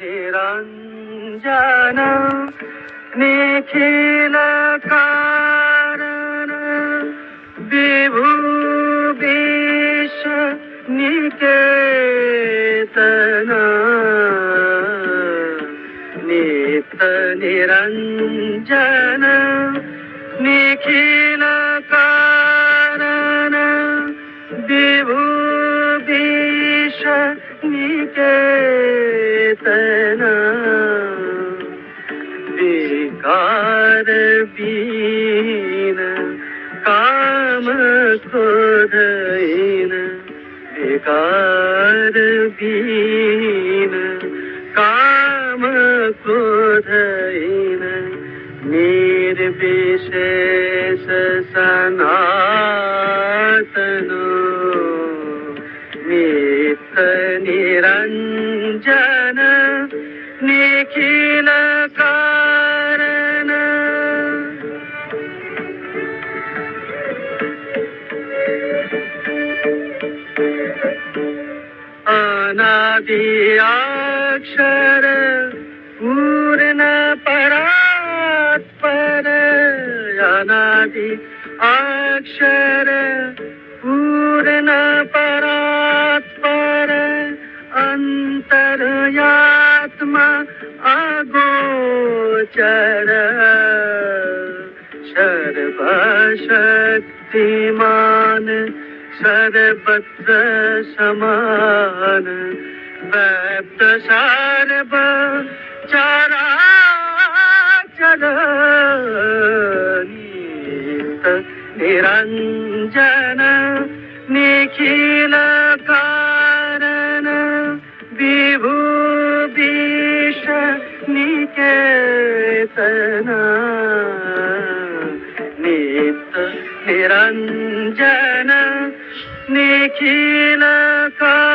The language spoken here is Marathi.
निरंजन निखिल कारण विभु विश्व निकेतन नित्य निरंजन निखिल कारण विभु विश्व निकेतन विकार बीन काम क्रोधहीन विकार बीन काम क्रोधहीन निर्विशेष सनातन नित्य निरंजन निखिल कारण अनादि अक्षर पूर्ण परात्पर अनादि अक्षर पूर्ण परात्पर अंतर्यात्मा अगोचर सर्वशक्तिमान सर्वत्र समान व्याप्त सर्व चराचर नित्य निरंजन निखिल कारण विभु विश्व निकेतन नित्य निरंजन निखिल कारण